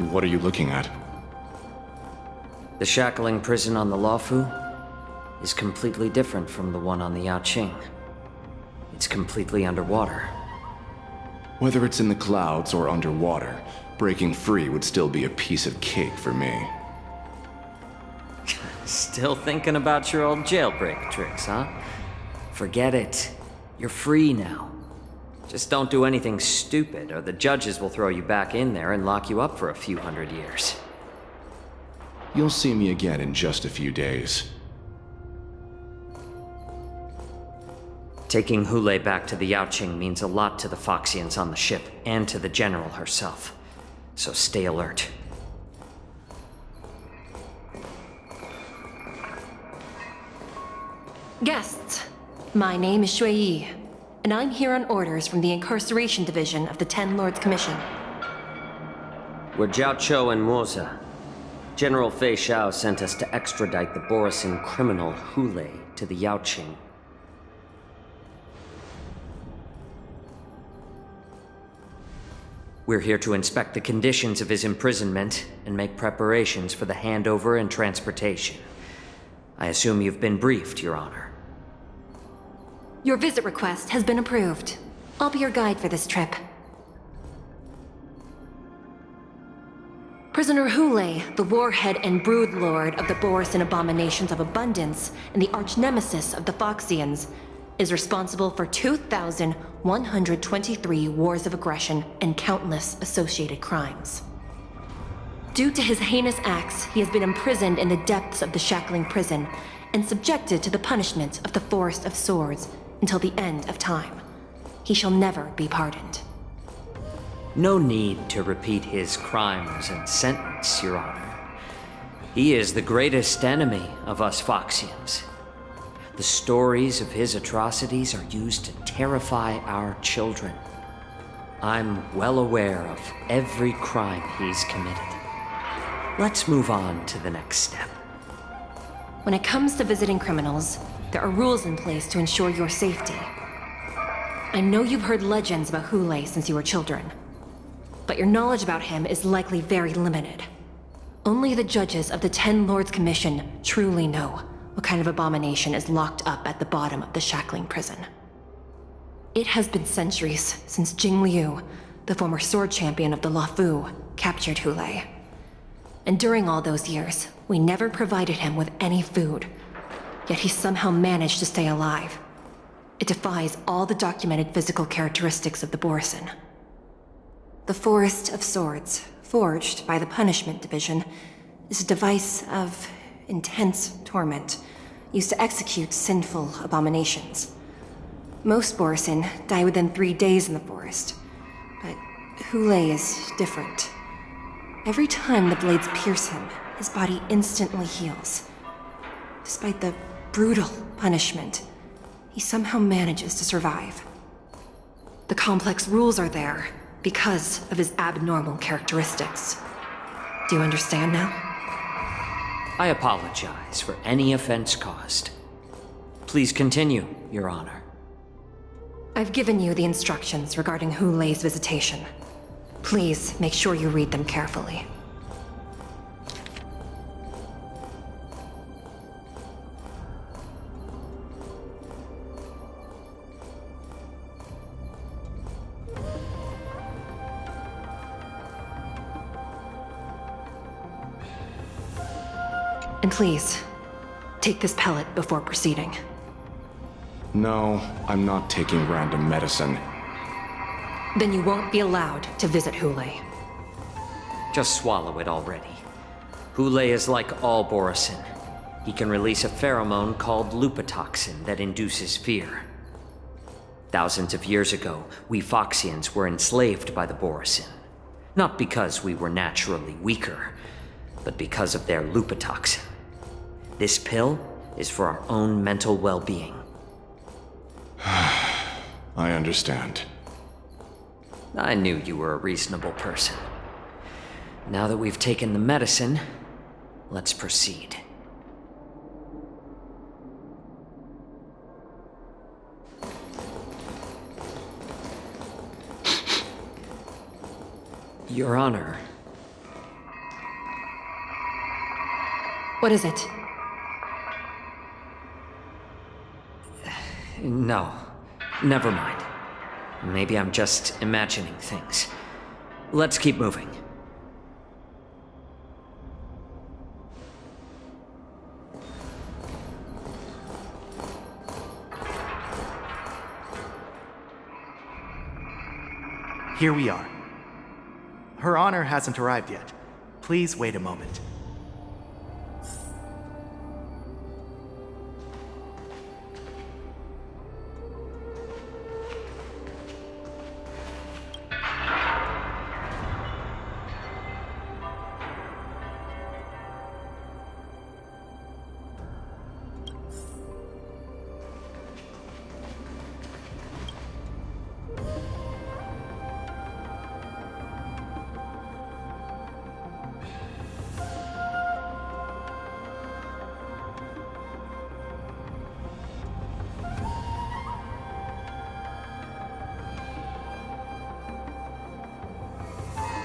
What are you looking at? The shackling prison on the Luofu is completely different from the one on the Yaoqing. It's completely underwater. Whether it's in the clouds or underwater, breaking free would still be a piece of cake for me. Still thinking about your old jailbreak tricks, huh? Forget it. You're free now. Just don't do anything stupid, or the judges will throw you back in there and lock you up for a few hundred years. You'll see me again in just a few days. Taking Hule back to the Yaoqing means a lot to the Foxians on the ship, and to the General herself. So stay alert. Guests, my name is Shui Yi, and I'm here on orders from the Incarceration Division of the Ten Lords Commission. We're Jiaoqui and Moze. General Fei Xiao sent us to extradite the Borisin criminal Hule to the Yaoqing. We're here to inspect the conditions of his imprisonment and make preparations for the handover and transportation. I assume you've been briefed, Your Honor. Your visit request has been approved. I'll be your guide for this trip. Prisoner Hule, the warhead and brood lord of the Borisin abominations of abundance and the arch-nemesis of the Foxians, is responsible for 2,123 wars of aggression and countless associated crimes. Due to his heinous acts, he has been imprisoned in the depths of the shackling prison and subjected to the punishment of the Forest of Swords until the end of time. He shall never be pardoned. No need to repeat his crimes and sentence, Your Honor. He is the greatest enemy of us Foxians. The stories of his atrocities are used to terrify our children. I'm well aware of every crime he's committed. Let's move on to the next step. When it comes to visiting criminals, there are rules in place to ensure your safety. I know you've heard legends about Hule since you were children, but your knowledge about him is likely very limited. Only the judges of the Ten Lords Commission truly know what kind of abomination is locked up at the bottom of the shackling prison. It has been centuries since Jing Liu, the former sword champion of the Luofu, captured Hule. And during all those years, we never provided him with any food. Yet he somehow managed to stay alive. It defies all the documented physical characteristics of the Borisin. The Forest of Swords, forged by the Punishment Division, is a device of intense torment, used to execute sinful abominations. Most Borisin die within 3 days in the forest, but Hule is different. Every time the blades pierce him, his body instantly heals. Despite the brutal punishment, he somehow manages to survive. The complex rules are there because of his abnormal characteristics. Do you understand now? I apologize for any offense caused. Please continue, Your Honor. I've given you the instructions regarding Hule's visitation. Please make sure you read them carefully. And please, take this pellet before proceeding. No, I'm not taking random medicine. Then you won't be allowed to visit Hule. Just swallow it already. Hule is like all Borisin. He can release a pheromone called lupatoxin that induces fear. Thousands of years ago, we Foxians were enslaved by the Borisin. Not because we were naturally weaker, but because of their lupatoxin. This pill is for our own mental well-being. I understand. I knew you were a reasonable person. Now that we've taken the medicine, let's proceed. Your Honor, What is it? No, never mind. Maybe I'm just imagining things. Let's keep moving. Here we are. Her Honor hasn't arrived yet. Please wait a moment.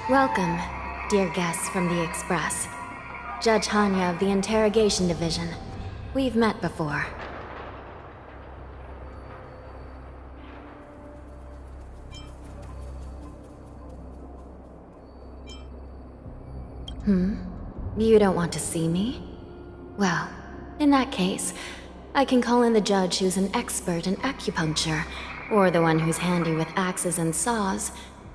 Welcome, dear guests from the Express. Judge Hanya of the Interrogation Division. We've met before. You don't want to see me? Well, in that case, I can call in the judge who's an expert in acupuncture, or the one who's handy with axes and saws,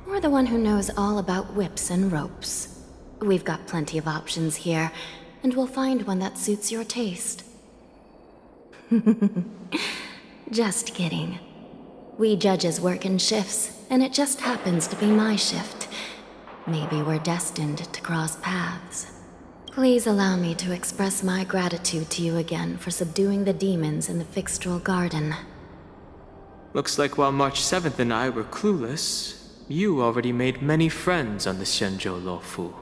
or the one who knows all about whips and ropes. We've got plenty of options here, and we'll find one that suits your taste. Just kidding. We judges work in shifts, and it just happens to be my shift. Maybe we're destined to cross paths. Please allow me to express my gratitude to you again for subduing the demons in the Fixtral Garden. Looks like while March 7th and I were clueless, you already made many friends on the Shenzhou Luofu.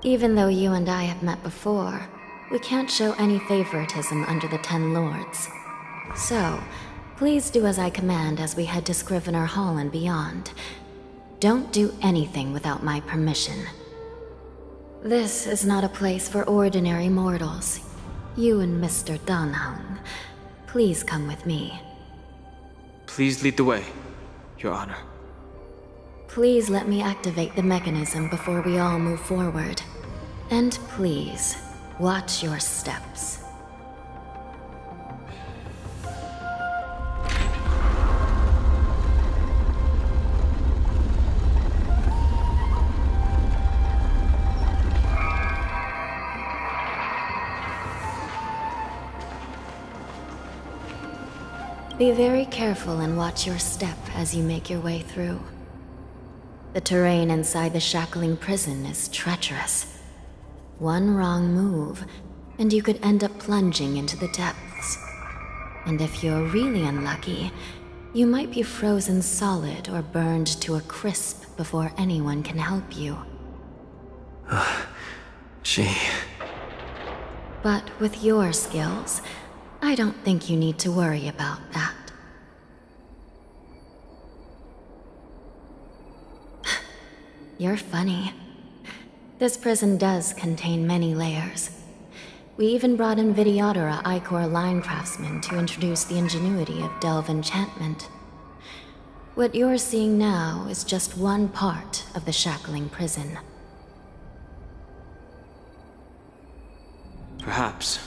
Even though you and I have met before, we can't show any favoritism under the Ten Lords. So, please do as I command as we head to Scrivener Hall and beyond. Don't do anything without my permission. This is not a place for ordinary mortals. You and Mr. Danheng, please come with me. Please lead the way, Your Honor. Please let me activate the mechanism before we all move forward. And please, watch your steps. Be very careful and watch your step as you make your way through. The terrain inside the shackling prison is treacherous. One wrong move, and you could end up plunging into the depths. And if you're really unlucky, you might be frozen solid or burned to a crisp before anyone can help you. But with your skills, I don't think you need to worry about that. You're funny. This prison does contain many layers. We even brought in Videodora Icor line craftsmen to introduce the ingenuity of Delve enchantment. What you're seeing now is just one part of the shackling prison. Perhaps.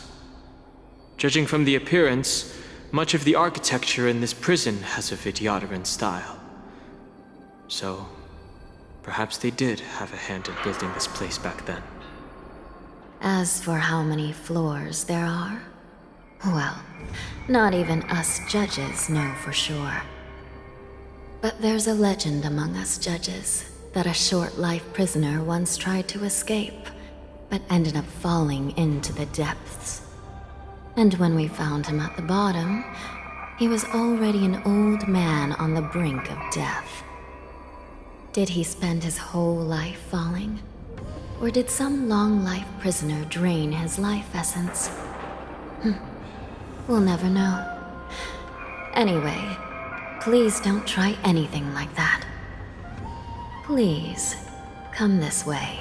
Judging from the appearance, much of the architecture in this prison has a Vidyadoran style. So, perhaps they did have a hand in building this place back then. As for how many floors there are, well, not even us judges know for sure. But there's a legend among us judges that a short-life prisoner once tried to escape, but ended up falling into the depths. And when we found him at the bottom, he was already an old man on the brink of death. Did he spend his whole life falling? Or did some long-life prisoner drain his life essence? We'll never know. Anyway, Please don't try anything like that. Please, come this way.